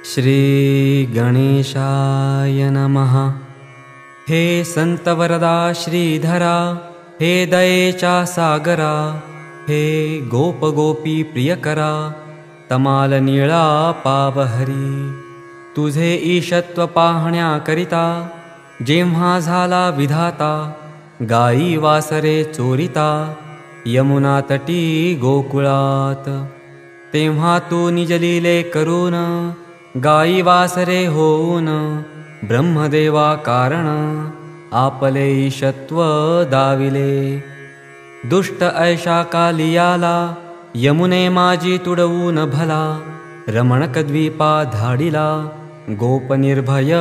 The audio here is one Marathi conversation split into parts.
श्री गणेशाय नमः। हे संतवरदा श्रीधरा, हे दयेचा सागरा, हे गोपगोपी प्रियकरा, तमाल नीळा पावहरी। तुझे ईशत्व पाहण्याकरिता जेव्हा झाला विधाता, गाई वासरे चोरिता यमुना तटी गोकुळात। तेव्हा तू निजलीले करून गाई वासरे होऊन, ब्रह्मदेवा कारण आपले ईशत्व दाविले। दुष्ट ऐशा कालियाला यमुने माझी तुडवून भला, रमणकद्वीपा धाडिला गोप निर्भय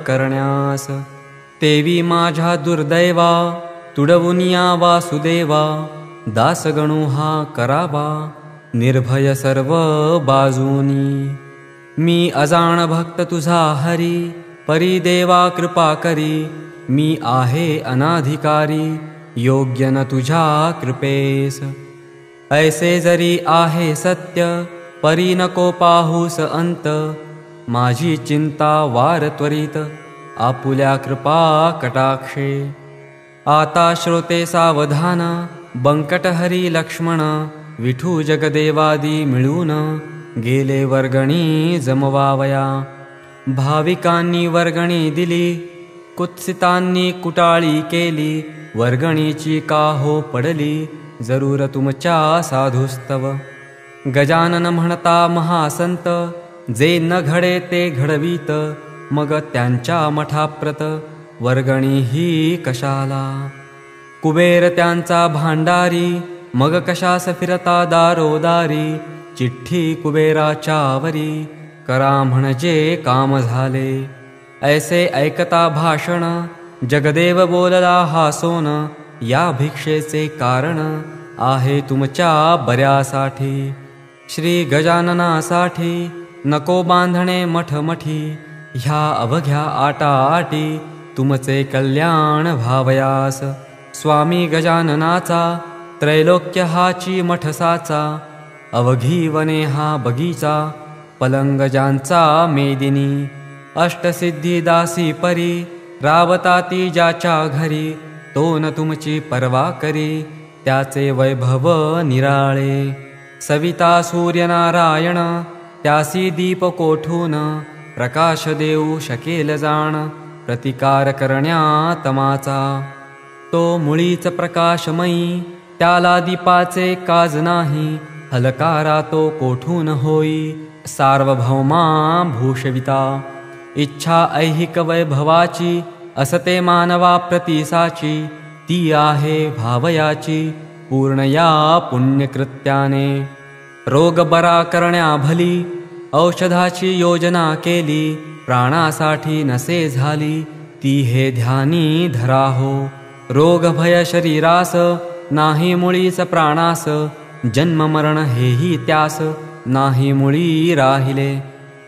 करण्यास। तेवी माझ्या दुर्दैवा तुडवुनिया वासुदेवा, दासगणू हा करावा निर्भय सर्व बाजूनी। मी अजाण भक्त तुझा हरी, परी देवा कृपा करी। मी आहे अनाधिकारी, योग्य न तुझ्या कृपेस। ऐसे जरी आहे सत्य, परी नको पाहूस अंत। माझी चिंता वार त्वरित, आपुल्या कृपा कटाक्षे। आता श्रोते सावधान, बंकट हरी लक्ष्मण, विठू जगदेवादी मिळून गेले वर्गणी जमवावया। भाविकांनी वर्गणी दिली, कुत्सितांनी कुटाळी केली। वर्गणीची का हो पडली, जरूर तुमच्या साधुस्तव। गजानन म्हणता महासंत, जे न घडे ते घडवीत। मग त्यांच्या मठाप्रत वर्गणी ही कशाला। कुबेर त्यांचा भांडारी, मग कशास फिरता दारोदारी। चिठ्ठी कुबेराच्या वरी, करा म्हणजे काम झाले। ऐसे ऐकता भाषण, जगदेव बोलला हासून। या भिक्षेचे कारण आहे तुमच्या बऱ्यासाठी। श्री गजाननासाठी नको बांधणे मठमठी। ह्या अवघ्या आटाआटी, तुमचे कल्याण व्हावयास। स्वामी गजाननाचा त्रैलोक्य हाची मठसाचा। अवघी वने हा बगीचा, पलंग ज्यांचा मेदिनी। अष्टसिद्धी दासी परी, रावताती ज्याच्या घरी। तो न तुमची पर्वा करी, त्याचे वैभव निराळे। सविता सूर्यनारायण, त्यासी दीप कोठून। प्रकाश देऊ शकेल जाण, प्रतिकार करण्या तमाचा। तो मुळीच प्रकाशमयी, त्याला दीपाचे काज नाही। हलकारा तो कोठून होई, सार्वभौमा भूषविता। इच्छा ऐहिक वैभवाची, असते मानवा प्रतिसाची। ती आहे भावयाची, पूर्ण या पुण्यकृत्याने। रोग बरा करण्या भली, औषधाची योजना केली। प्राणासाठी नसे झाली, ती हे ध्यानी धराहो। रोग भय शरीरास, नाही मुळीच प्राणास। जन्म मरण हेही त्यास, नाही मुळी राहिले।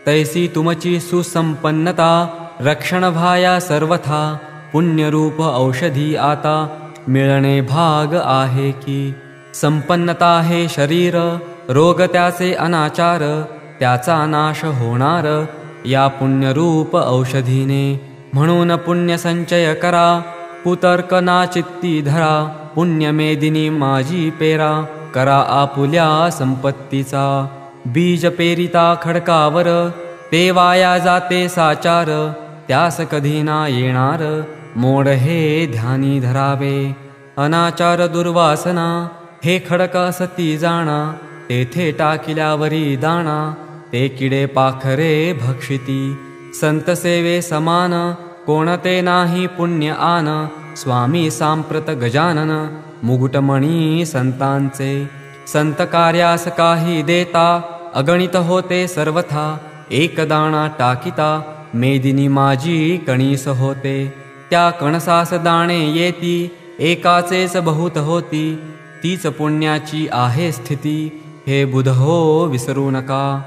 तैसी तुमची सुसंपन्नता, रक्षण भाया सर्वथा। पुण्यरूप औषधी आता, मिळणे भाग आहे की। संपन्नता हे शरीर, रोग त्याचे अनाचार। त्याचा नाश होणार, या पुण्यरूप औषधीने। म्हणून पुण्य संचय करा, कुतर्क ना चित्ती धरा। पुण्यमेदिनी माझी पेरा, करा आपुल्या संपत्तीचा। बीज पेरिता खडकावर, ते वाया जाते साचार। त्यास कधी ना येणार, मोड हे ध्यानी धरावे। अनाचार दुर्वासना, हे खडक असती जाणा। तेथे टाकिल्यावरी दाणा, ते किडे पाखरे भक्षिती। संत सेवे समान, कोणते नाही पुण्य आन। स्वामी सांप्रत गजानन, मुकुटमणी संतांचे। संत कार्यास काही देता, अगणित होते सर्वथा। एक दाणा टाकिता, मेदिनी माझी कणीस होते। त्या कणसास दाणे येती, एकाचेच बहुत होती। तीच पुण्याची आहे स्थिती, हे बुध हो विसरू नका।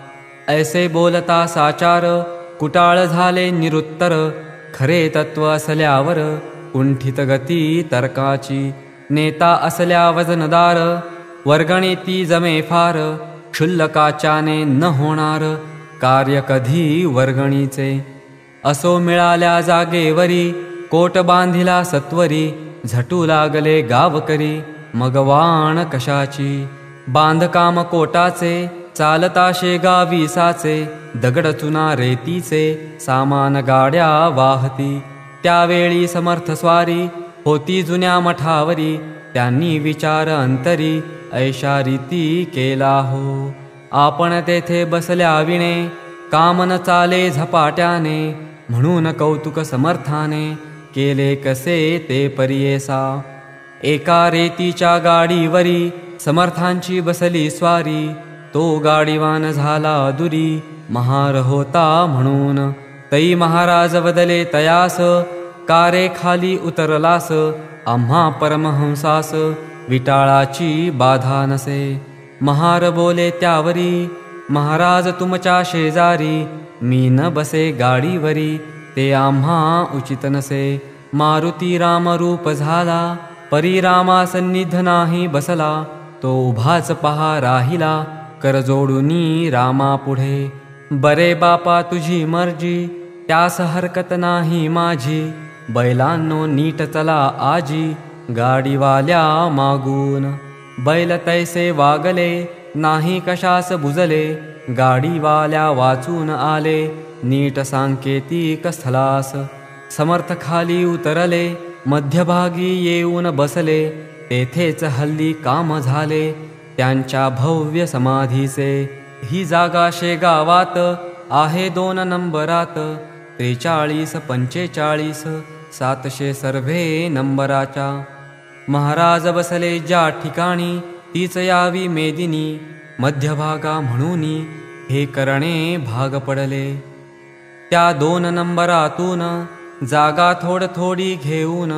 ऐसे बोलता साचार, कुटाळ झाले निरुत्तर। खरे तत्व असल्यावर, कुंठित गती तर्काची। नेता असल्या वजनदार, वर्गणी ती जमे फार। क्षुल्लकाच्याने न होणार, कार्य कधी वर्गणीचे. असो मिळाल्या जागेवरी कोट बांधिला सत्वरी. झटू लागले गावकरी मग वाण कशाची. बांधकाम कोटाचे चालता शेगा विसाचे. दगड चुना रेतीचे सामान गाड्या वाहती. त्यावेळी समर्थ स्वारी होती जुन्या मठावरी. त्यांनी विचार अंतरी ऐशा रीती केला हो. आपण तेथे बसल्या विणे काम न चाले झपाट्याने. म्हणून कौतुक समर्थाने केले कसे ते परियेसा. एका रेतीच्या गाडीवरी समर्थांची बसली स्वारी. तो गाडीवान झाला दुरी महार होता म्हणून. तई महाराज बदले तयास कारे खाली उतरलास. आम्हा परमहंसास विटाळाची बाधा नसे. महार बोले त्यावरी महाराज तुमच्या शेजारी. मी न बसे गाडीवरी ते आम्हा उचित नसे. मारुती रामरूप झाला परी रामा सन्निध नाही बसला. तो उभाच पहा राहिला कर जोडूनी रामा पुढे. बरे बापा तुझी मर्जी त्यास हरकत नाही माझी. बैलांनो नीट चला आजी गाडीवाल्या मागून. बैल तैसे वागले नाही कशास बुजले. गाडीवाल्या वाचून आले नीट सांकेतिक स्थलास. समर्थ खाली उतरले मध्यभागी येऊन बसले. तेथेच हल्ली काम झाले त्यांच्या भव्य समाधीचे. ही जागा शेगावात आहे 2 नंबरात. 43 45 700 सर्वे नंबराच्या. महाराज बसले ज्या ठिकाणी तीच यावी मेदिनी. मध्यभागा म्हणूनी हे करणे भाग पडले. त्या 2 नंबरातून जागा थोडी घेऊन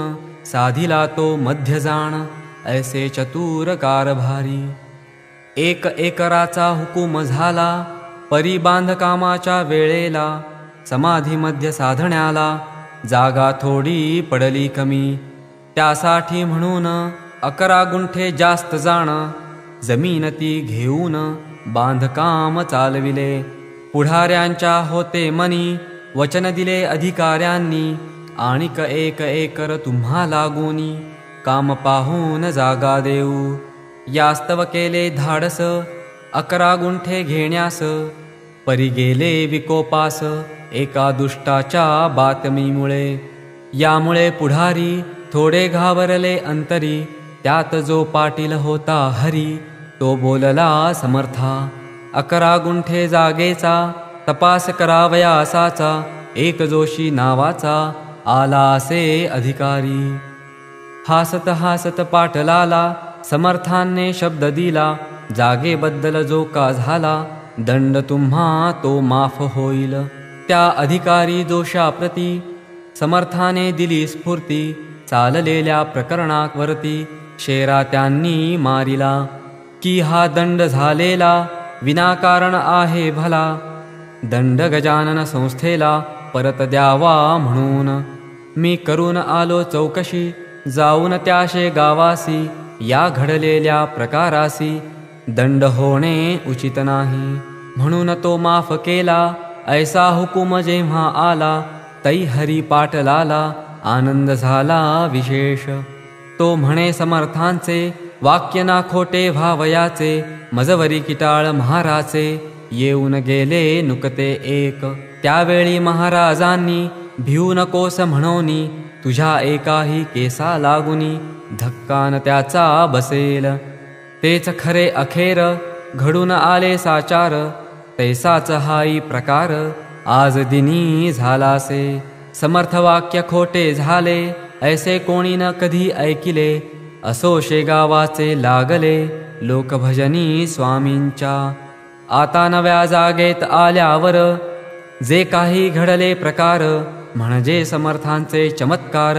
साधिला तो मध्य जाण. ऐसे चतुर कारभारी. 1 एकराचा हुकूम झाला परी बांधकामाच्या वेळेला. समाधी मध्य साधण्याला जागा थोडी पडली कमी. त्यासाठी म्हणून 11 गुंठे जास्त जाण जमीन ती घेऊन बांधकाम चालविले. पुढाऱ्यांच्या होते मनी वचन दिले अधिकाऱ्यांनी. आणिक 1 एकर तुम्हा लागूनी काम पाहून जागा देऊ. यास्तव केले धाडस 11 गुंठे घेण्यास. परी गेले विकोपास एका दुष्टाच्या बातमीमुळे. यामुळे पुढारी थोडे घाबरले अंतरी. त्यात जो पाटील होता हरी तो बोलला समर्था. 11 गुंठे जागेचा तपास करावयासाचा. एक जोशी नावाचा आला असे अधिकारी. हासत हासत पाटलाला समर्थांनी शब्द दिला. जागेबद्दल जो का झाला दंड तुम्हा तो माफ होईल. त्या अधिकारी दोषाप्रती समर्थाने दिली स्फूर्ती. चाललेल्या प्रकरणावरती शेरा त्यांनी मारिला. की हा दंड झालेला विनाकारण आहे भला. दंड गजानन संस्थेला परत द्यावा म्हणून. मी करून आलो चौकशी जाऊन त्याशे गावासी. या घडलेल्या प्रकारासी दंड होणे उचित नाही. म्हणून तो माफ केला ऐसा हुकूम जेव्हा आला. तै हरी पाटलाला आनंद झाला विशेष. तो म्हणे समर्थांचे वाक्य ना खोटे व्हावयाचे. मजवरी किटाळ महाराचे येऊन गेले नुकते एक. त्यावेळी महाराजांनी भिऊ नकोस म्हणोनी. तुझ्या एकाही केसा लागुनी धक्कान त्याचा बसेल. तेच खरे अखेर घडून आले साचार. तैसाच हाई प्रकार आज दिनी झालासे. समर्थ वाक्य खोटे झाले ऐसे कोणी न कधी ऐकिले. असो शेगावाचे लागले लोकभजनी स्वामींच्या. आता नव्या जागेत आल्यावर जे काही घडले प्रकार म्हणजे समर्थांचे चमत्कार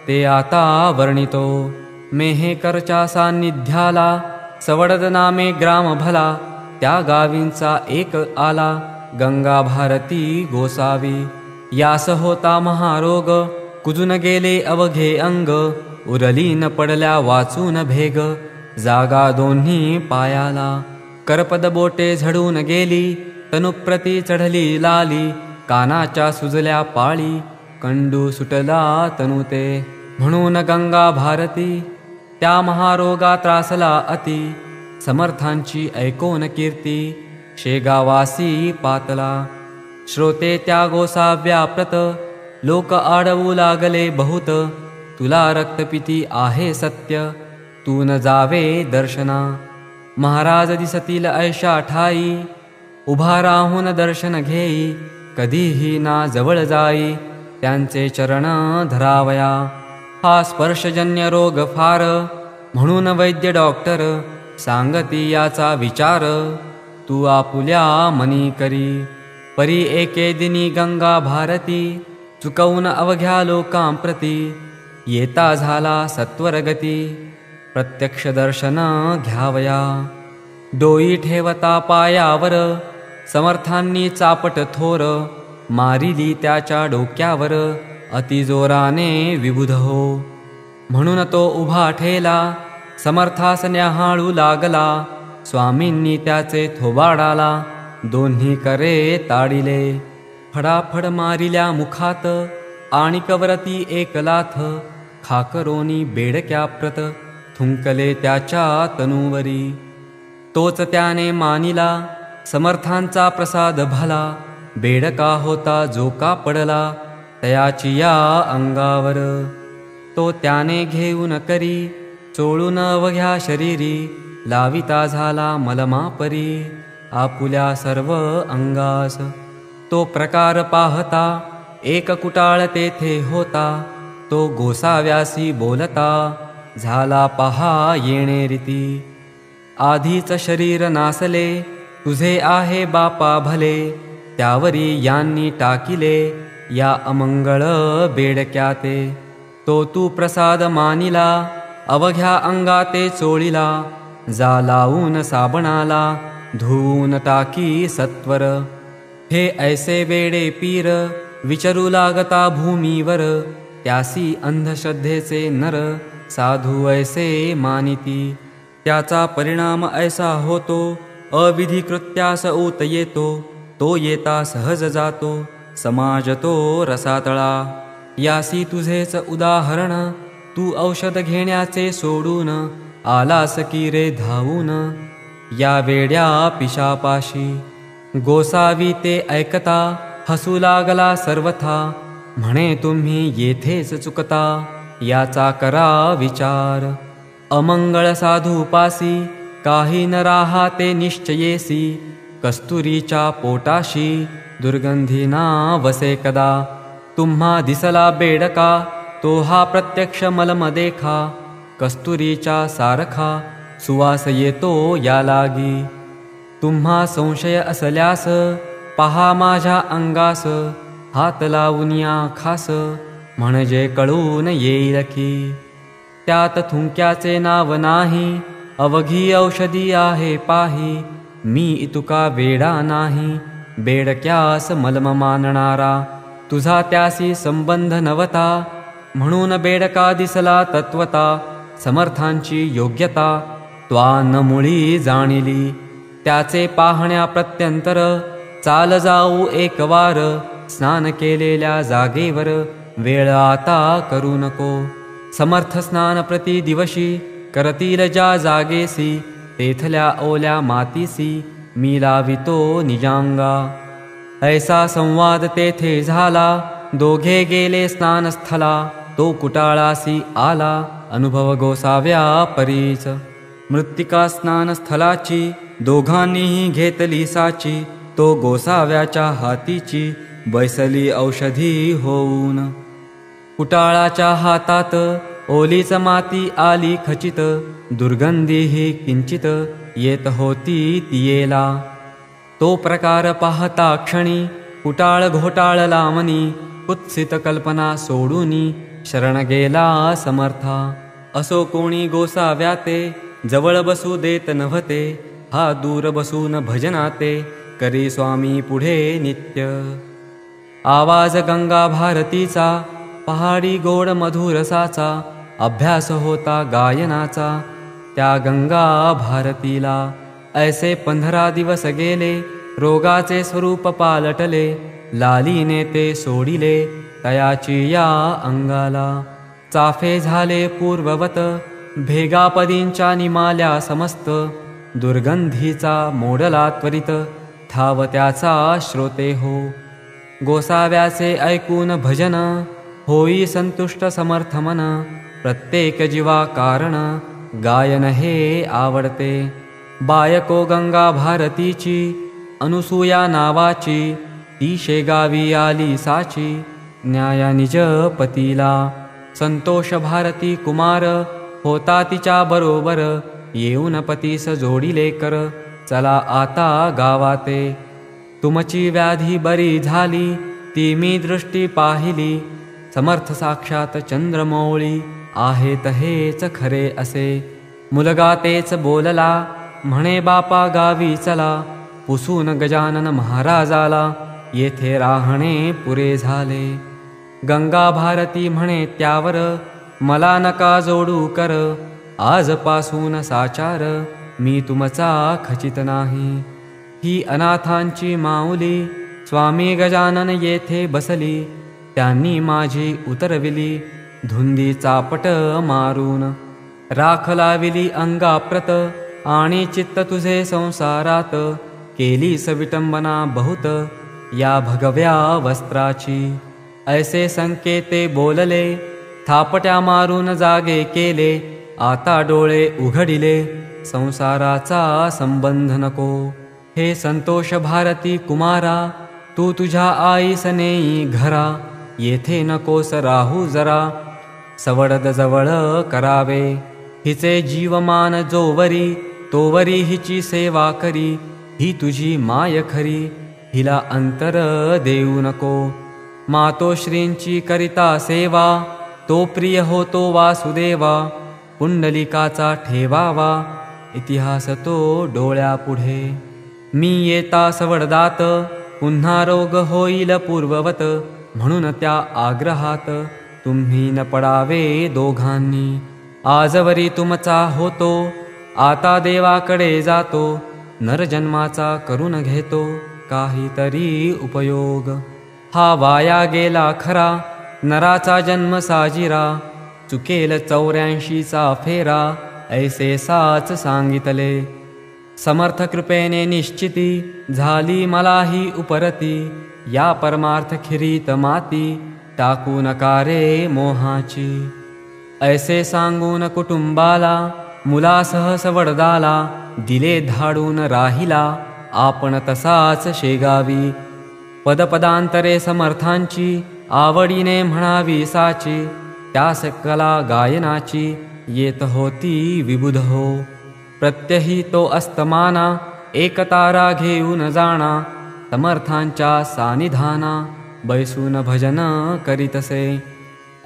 ते आता वर्णितो. मेहेकरच्या सान्निध्याला सवडद नामे ग्राम भला. त्या गावींचा एक आला गंगा भारती गोसावी. यास होता महारोग कुजून गेले अवघे अंग. उरली न पडल्या वाचून भेग जागा दोन्ही पायाला. करपद बोटे झडून गेली तनुप्रती चढली लाली, कानाच्या सुजल्या पाळी, कंडू सुटला तनुते. म्हणून गंगा भारती त्या महारोगा त्रासला अति, समर्थांची ऐकोन कीर्ती शेगावासी पातला. श्रोते त्या गोसाव्याप्रत, लोक आडवू लागले बहुत, तुला रक्तपिती आहे सत्य, तू न जावे दर्शना. महाराज दिसतील ऐशा ठाई, उभा राहून दर्शन घेई, कधीही ना जवळ जाई, त्यांचे चरण धरावया. हा स्पर्शजन्य रोग फार, म्हणून वैद्य डॉक्टर सांगती याचा विचार, तू आपुल्या मनी करी. परी एके दिनी गंगा भारती, चुकवून अवघ्या लोकांप्रती, येता झाला सत्वरगती, प्रत्यक्ष दर्शन घ्यावया. डोई ठेवता पायावर, समर्थांनी चापट थोर, मारिली त्याच्या डोक्यावर, अतिजोराने विबुध हो. म्हणून तो उभा ठेला, समर्थास न्याहाळू लागला, स्वामींनी त्याचे थोबाडाला, दोन्ही करे ताडिले. फडाफड मारिल्या मुखात, आणि कवरती एक लाथ, खाकरोनी बेडक्याप्रत, थुंकले त्याच्या तनुवरी. तोच त्याने मानिला, समर्थांचा प्रसाद भला, बेडका होता जो का पडला, तयाची या अंगावर. तो त्याने घेऊन करी, चोळून अवघ्या शरीरी, लाविता झाला मलमापरी, आपुल्या सर्व अंगास. तो प्रकार पाहता, एक कुटाळ तेथे होता, तो गोसाव्यासी बोलता, झाला पहा येणे रीती. आधीच शरीर नासले, तुझे आहे बापा भले, त्यावरी यांनी टाकिले, या अमंगळ बेडक्याते. तो तू प्रसाद मानिला, अवघ्या अंगाते चोळिला, जा लावून साबणाला, धुवून टाकी सत्वर. हे ऐसे वेडे पीर, विचरू लागता भूमीवर, त्यासी अंधश्रद्धेचे नर, साधू ऐसे मानिती. त्याचा परिणाम ऐसा होतो, अविधी कृत्यास ऊत येतो, तो येता सहज जातो, समाज तो रसातळा. यासी तुझेच उदाहरण, तू औषध घेण्याचे सोडून, आलास की रे धावून, या वेड्या पिशापाशी. गोसावी ते ऐकता, हसू लागला सर्वथा, म्हणे तुम्ही येथेच चुकता, याचा करा विचार. अमंगळ साधूपासी, काही न राहाते निश्चयेसी, कस्तुरीच्या पोटाशी, दुर्गंधीना वसे कदा. तुम्हा दिसला बेडका, तो हा प्रत्यक्ष मलम देखा, कस्तुरीच्या सारखा, सुवास येतो या लागी. तुम्हा संशय असल्यास, पहा माझ्या अंगास, हात लावून या खास, म्हणजे कळून येईल की. त्यात थुंक्याचे नाव नाही, अवघी औषधी आहे पाही, मी इतुका वेडा नाही, बेडक्यास मलम मानणारा. तुझा त्यासी संबंध नवता, म्हणून बेडका दिसला तत्वता, समर्थांची योग्यता त्वा मुळी जाणिली. त्याचे पाहण्या प्रत्यंतर, चाल जाऊ एक वार, स्नान केलेल्या जागेवर, वेळ आता करू नको. समर्थ स्नान प्रति दिवशी, करतील ज्या जागेसी, तेथल्या ओल्या मातीसी, मी लावितो निजांगा. ऐसा संवाद तेथे झाला, दोघे गेले स्नानस्थला, तो कुटाळासी आला, अनुभव गोसाव्या परीच. मृत्तिका स्नानस्थलाची, दोघांनीही घेतली साची, तो गोसाव्याच्या हातीची, बैसली औषधी होऊन. कुटाळाच्या हातात, ओलीच माती आली खचित, दुर्गंधीही किंचित, येत होती तियेला. तो प्रकार पाहता क्षणी, कुटाळ घोटाळला मनी, कुत्सित कल्पना सोडूनी, शरण गेला समर्था. असो कोणी गोसाव्याते, जवळ बसू देत नव्हते, हा दूर बसून भजनाते, करी स्वामी पुढे नित्य. आवाज गंगा भारतीचा, पहाडी गोड मधुरसाचा, अभ्यास होता गायनाचा, त्या गंगा भारतीला. ऐसे 15 दिवस गेले, रोगाचे स्वरूप पालटले, लालीने ते सोडिले, तयाची या अंगाला. चाफे झाले पूर्ववत, भेगापदींच्या निमाल्या समस्त, दुर्गंधीचा मोडला त्वरित, धावत्याचा श्रोते हो. गोसाव्याचे ऐकून भजन, होई संतुष्ट समर्थमन, प्रत्येक जीवा कारण, गायन हे आवडते. बायको गंगा भारतीची, अनुसूया नावाची, ती शेगावी आली साची, न्याया निज पतीला. संतोष भारती कुमार, होता तिच्या बरोबर, येऊन पतीस जोडिले कर, चला आता गावाते. तुमची व्याधी बरी झाली, ती मी दृष्टी पाहिली, समर्थ साक्षात चंद्रमौळी, आहेत हेच खरे असे. मुलगा तेच बोलला, म्हणे बापा गावी चला, पुसून गजानन महाराजाला, येथे राहणे पुरे झाले. गंगा भारती म्हणे त्यावर, मला नका जोडू कर, आजपासून साचार, मी तुमचा खचित नाही. ही अनाथांची माऊली, स्वामी गजानन येथे बसली, त्यांनी माझी उतरविली, धुंदी चापट मारून. राख लाविली अंगाप्रत, आणि चित्त तुझे संसारात, केलीस विटंबना बहुत, या भगव्या वस्त्राची. ऐसे संकेते बोलले, थापट्या मारून जागे केले, आता डोळे उघडिले, संसाराचा संबंध नको. हे संतोष भारती कुमारा, तू तुझ्या आईस नेई घरा, येथे नकोस राहू जरा, सवडद जवळ करावे. हिचे जीवमान जोवरी, तोवरी हिची सेवा करी, ही तुझी माय खरी, हिला अंतर देऊ नको. मातोश्रींची करिता सेवा, तो प्रिय होतो वासुदेवा, पुंडलिकाचा ठेवावा, इतिहास तो डोळ्यापुढे. मी येता सवडदात, पुन्हा रोग होईल पूर्ववत, म्हणून त्या आग्रहात, तुम्ही न पडावे दोघांनी. आजवरी तुमचा होतो, आता देवाकडे जातो, नरजन्माचा करून घेतो, काहीतरी उपयोग. हा वाया गेला खरा, नराचा जन्म साजिरा, चुकेल 84चा फेरा, ऐसे साच सांगितले. समर्थ कृपेने निश्चिती, झाली मलाही उपरती, या परमार्थ खिरीत माती, टाकू नका रे मोहाची. ऐसे सांगून कुटुंबाला, मुलासह सवडदाला, दिले धाडून राहिला, आपण तसाच शेगावी. पदपदांतरे समर्थांची, आवडीने म्हणावी साची, त्यास कला गायनाची, येत होती विबुध हो. प्रत्यही तो अस्तमाना, एक तारा घेऊन जाणा, समर्थांच्या सानिधाना, बैसून भजन करीतसे.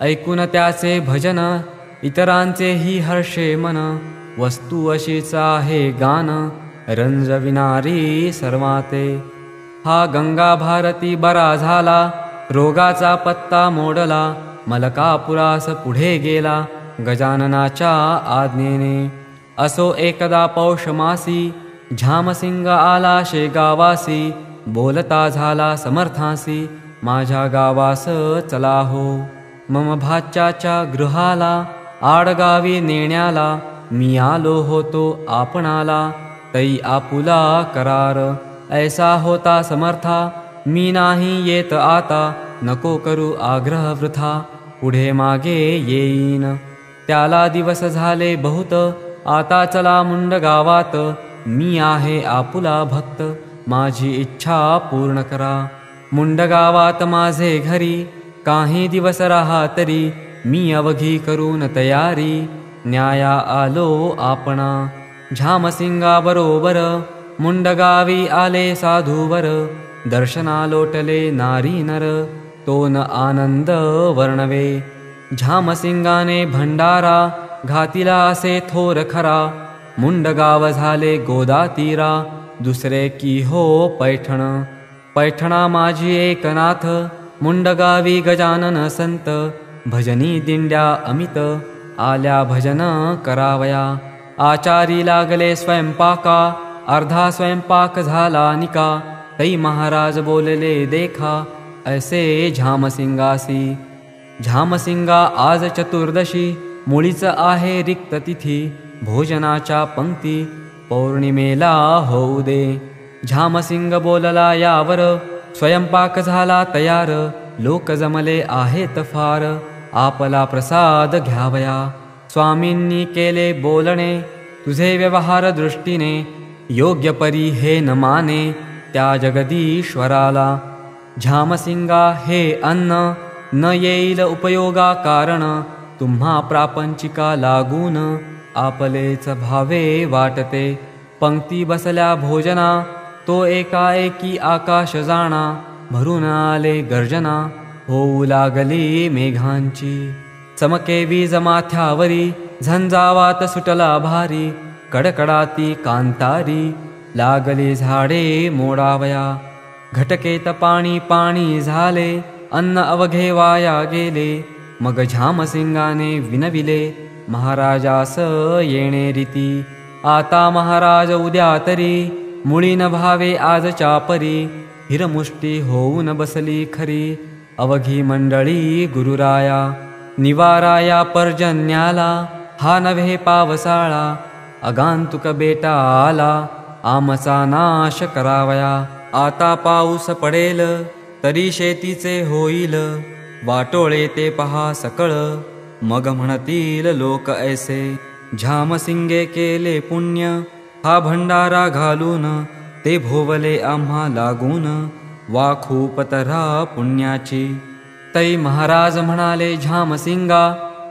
ऐकून त्याचे भजन, इतरांचेही हर्षे मन, वस्तू अशीच आहे गान, रंजविणारी सर्वाते. हा गंगा भारती बरा झाला, रोगाचा पत्ता मोडला, मलकापुरास पुढे गेला, गजाननाच्या आज्ञेने. असो एकदा पौषमासी, झामसिंग आला शेगावासी, बोलता झाला समर्थासी, माझ्या गावास चला हो. मम भाच्याच्या गृहाला, आडगावी नेण्याला, मी आलो होतो आपणाला, तै आपुला करार. ऐसा होता समर्था, मी नाही येत आता, नको करू आग्रह वृथा, पुढे मागे येईन. त्याला दिवस झाले बहुत, आता चला मुंड गावात, मी आहे आपुला भक्त, माझी इच्छा पूर्ण करा. मुंड गावात माझे घरी, काही दिवस राहा तरी, मी अवघी करून तयारी, न्याया आलो आपणा. झामसिंगा बरोबर, मुंडगावी आले साधूवर, दर्शना लोटले नारी नर, तो न आनंद वर्णवे. झामसिंगाने भंडारा, घातिला असे थोर खरा, मुंडगाव झाले गोदातीरा, दुसरे की हो पैठण. पैठणा माझी एकनाथ, मुंडगावी गजानन संत, भजनी दिंड्या अमित, आल्या भजन करावया. आचारी लागले स्वयंपाका, अर्धा स्वयंपाक झाला निका, तै महाराज बोलले देखा ऐसे झामसिंगासी। झामसिंगा आज चतुर्दशी मुळीच आहे रिक्त तिथी, भोजनाच्या पंक्ती पौर्णिमेला होऊ दे। झामसिंग बोलला यावर स्वयंपाक झाला तयार, लोक जमले आहेत फार, आपला प्रसाद घ्यावया। स्वामींनी केले बोलणे तुझे व्यवहार दृष्टीने, योग्य परी हे न माने त्या जगदीश्वराला। झामसिंगा हे अन्न न येईल उपयोगा कारण, तुम्हा प्रापंचिका लागून आपलेच भावे वाटते। पंक्ती बसल्या भोजना तो एकाएकी आकाश जाणा, भरून आले गर्जना होऊ लागली मेघांची। चमके वीज माथ्यावरी झंझावात सुटला भारी, कडकडाती कांतारी लागली झाडे मोडावया। घटकेत पाणी पाणी झाले, अन्न अवघे वाया गेले, मग झामसिंगाने विनविले महाराजास येणे रीती। आता महाराज उद्या तरी मुळी न भावे आजच्या परी, हिरमुष्टी होऊन बसली खरी अवघी मंडळी गुरुराया। निवाराया पर्जन्याला हा नव्हे पावसाळा, आगंतुक बेटा आला आमचा नाश करावया। आता पाऊस पडेल तरी शेतीचे होईल, वाटोळे ते पहा सकळ मग म्हणतील लोक ऐसे। झामसिंगे केले पुण्य हा भंडारा घालून, ते भोवले आम्हा लागून वा खूप तऱ्हा पुण्याची। तै महाराज म्हणाले झामसिंगा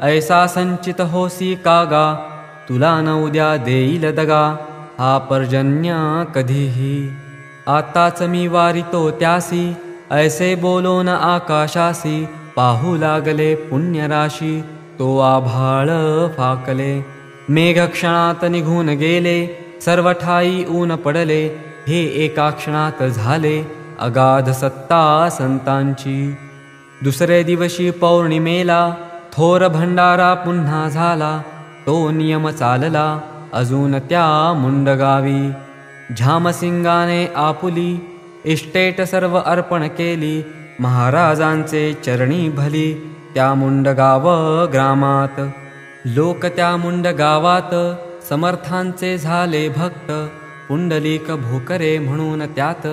ऐसा संचित होसी कागा, तुला न उद्या देईल दगा हा पर्जन्य कधीही। आताच मी वारितो त्यासी ऐसे बोलोन आकाशासी, पाहू लागले पुण्यराशी तो आभाळ फाकले। मेघ क्षणात निघून गेले सर्व ठाई ऊन पडले, हे एका क्षणात झाले अगाध सत्ता संतांची। दुसरे दिवशी पौर्णिमेला थोर भंडारा पुन्हा झाला, तो नियम चालला अजून त्या मुंडगावी। झामसिंगाने आपुली इष्टेट सर्व अर्पण केली, महाराजांचे चरणी भली त्या मुंडगाव ग्रामात। लोक त्या मुंडगावात समर्थांचे झाले भक्त, पुंडलिक भोकरे म्हणून त्यात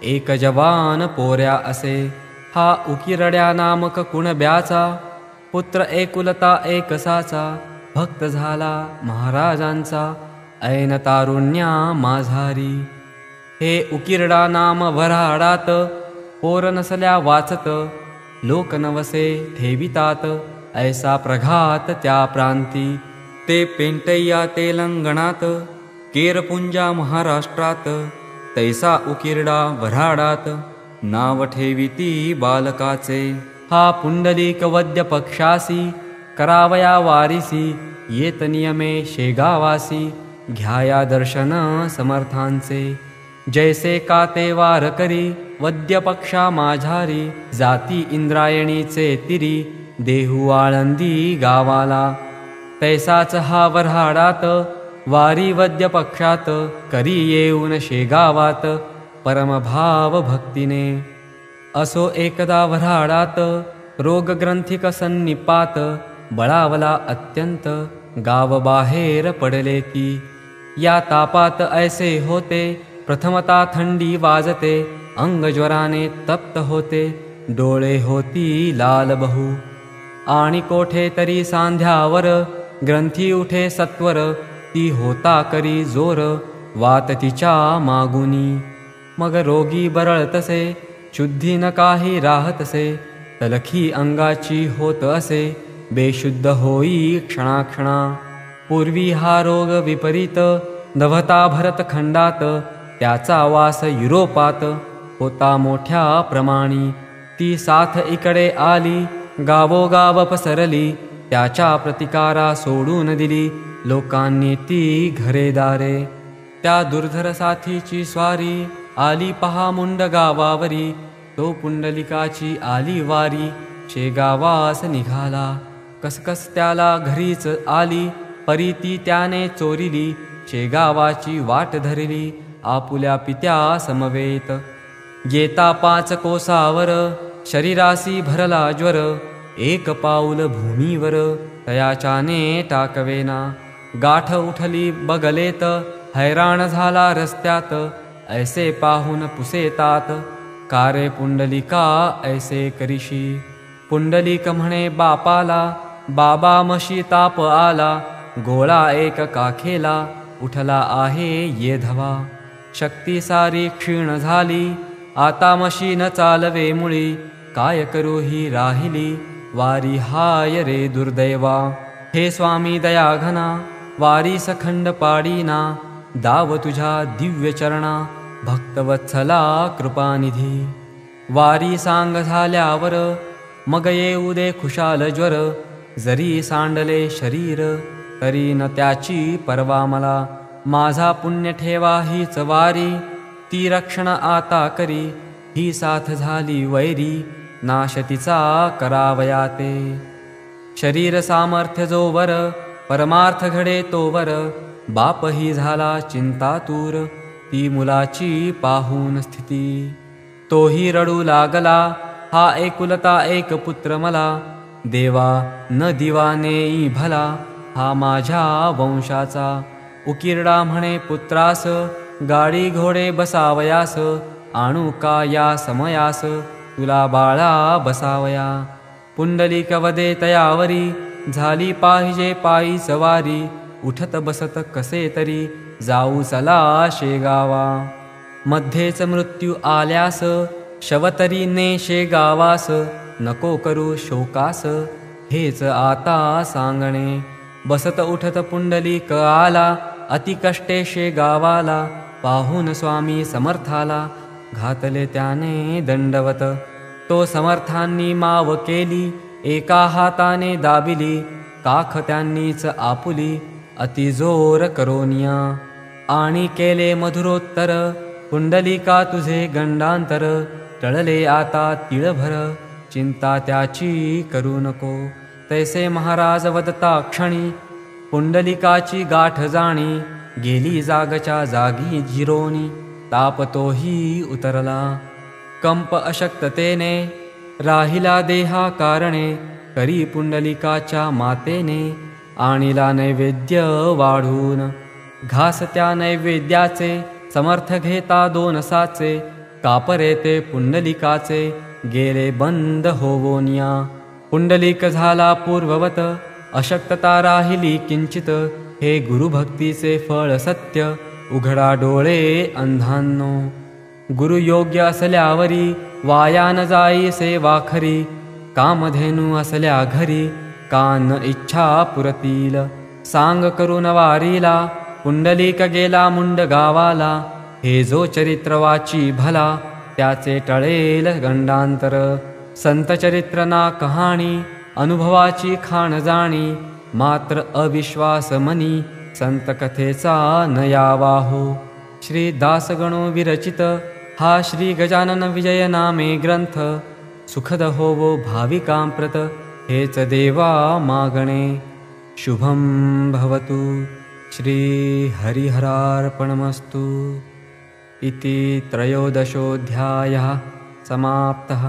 एक जवान पोऱ्या असे। हा उकिरड्या नामक कुणब्याचा पुत्र एकुलता एकसाचा, भक्त झाला महाराजांचा ऐन तारुण्या माझारी। हे उकिरडा नाम वऱ्हाडात पोर नसल्या वाचत, लोक नवसे ठेवितात ऐसा प्रघात त्या प्रांती। ते पेंटैया तेलंगणात केरपुंजा महाराष्ट्रात, तैसा उकिरडा वऱ्हाडात नाव ठेविती बालकाचे। हा पुंडलिक वद्य पक्षासी करावया वारिसी, येत नियमे शेगावासी घ्याया दर्शन समर्थांचे। जैसे काते वार करी वद्य पक्षा माझारी, जाती इंद्रायणीचे तिरी देहू आळंदी गावाला। तैसाच हा वऱ्हाडात वारी वद्य पक्षात, करी येऊन शेगावात परमभाव भक्तीने। असो एकदा वऱ्हाडात रोगग्रंथिक सन्निपात, बळावला अत्यंत गाव बाहेर पडले की। या तापात ऐसे होते प्रथमता थंडी वाजते, अंग ज्वराने तप्त होते डोळे होती लाल बहु। आणि कोठे तरी सांध्यावर ग्रंथी उठे सत्वर, ती होता करी जोर वात तिच्या मागुनी। मग रोगी बरळतसे शुद्धी न काही राहतसे, तलखी अंगाची होत असे बेशुद्ध होई क्षणाक्षणा। पूर्वी हा रोग विपरीत नभता भरतखंडात, त्याचा वास युरोपात होता मोठ्या प्रमाणी। ती साथ इकडे आली गावोगाव पसरली, त्याच्या प्रतिकारा सोडून दिली लोकांनी ती घरेदारे। त्या दुर्धर साथीची स्वारी आली पहा मुंड गावावरी, तो पुंडलिकाची आली वारी शेगावास निघाला। कसकस त्याला घरीच आली परी ती त्याने चोरिली, शेगावाची वाट धरली आपुल्या पित्या समवेत। येता 5 कोसावर शरीरासी भरला ज्वर, एक पाऊल भूमीवर तयाच्याने टाकवेना. गाठ उठली बगलेत, हैराण झाला रस्त्यात, ऐसे पाहून पुसेतात, कारे पुंडलिका ऐसे करिशी. पुंडलिक म्हणे बापाला, बाबा मशी ताप आला, गोळा एक काखेला, उठला आहे ये धवा. शक्ती सारी क्षीण झाली, आता मशी न चालवे मुळी, काय करू ही राहिली, वारी हाय रे दुर्दैवा. हे स्वामी दयाघना, वारी सखंड पाडीना, दाव तुझ्या दिव्य चरणा, भक्तवत्सला कृपानिधी. वारी सांग झाल्यावर मग येऊ दे खुशाल ज्वर, जरी सांडले शरीर तरी न त्याची परवा मला. माझा पुण्य ठेवा हीच वारी, ती रक्षण आता करी, ही साथ झाली वैरी, नाश तिचा करावया ते. शरीर सामर्थ्य जोवर, परमार्थ घडे तोवर, बापही झाला चिंतातूर, ती मुलाची पाहून स्थिती. तोही रडू लागला, हा एकुलता एक पुत्र मला, देवा न दिवानेई भला, हा माझ्या वंशाचा. उकिरडा म्हणे पुत्रास, गाडी घोडे बसावयास, आणू का या समयास, तुला बाळा बसावया. पुंडलिक वदे तयावरी, झाली पाहिजे पायी सवारी, उठत बसत कसे तरी, जाऊ चला शेगावा. मध्येच मृत्यू आल्यास, शवतरी ने शेगावास, नको करू शोकास, हेच आता सांगणे. बसत उठत पुंडलिक आला, अति कष्टे शेगावाला, पाहून स्वामी समर्थाला, घातले त्याने दंडवत. तो समर्थांनी माव केली, एका हाताने दाबिली, काख त्यांनीच आपुली, अति जोर करोनिया. आणि केले मधुरोत्तर, पुंडलिका तुझे गंडांतर, टळले आता तिळभर, चिंता त्याची करू नको. तैसे महाराज वदता क्षणी, पुंडलिकाची गाठ जाणी, गेली जागच्या जागी जिरोनी, ताप तोही उतरला. कंप अशक्ततेने राहिला देहा कारणे, करी पुंडलिकाच्या मातेने, आणिला नैवेद्य वाढून. घास त्या नैवेद्याचे, समर्थ घेता 2 साचे, कापरे ते पुंडलिकाचे, गेले बंद होवोनिया. पुंडलिक झाला पूर्ववत, अशक्तता राहिली किंचित, हे गुरुभक्तीचे फळ सत्य, उघडा डोळे अंधांनो. गुरु योग्य असल्यावरी, वाया न जाई सेवा खरी, कामधेनू असल्या घरी, कान इच्छा पुरतील. सांग करून वारीला, पुंडलिक गेला मुंड गावाला, हे जो चरित्र वाची भला, त्याचे टळेल गंडांतर. संत चरित्र ना कहाणी, अनुभवाची खाण जाणी, मात्र अविश्वास मनी, संत कथेचा न यावा हो. श्री दासगणो विरचित हा श्री गजानन विजय नामे ग्रंथ, सुखद होवो भाविकांप्रत, हेच देवा मागणे. शुभं भवतु. श्री हरिहरार्पणमस्तु. इति 13 समाप्तः.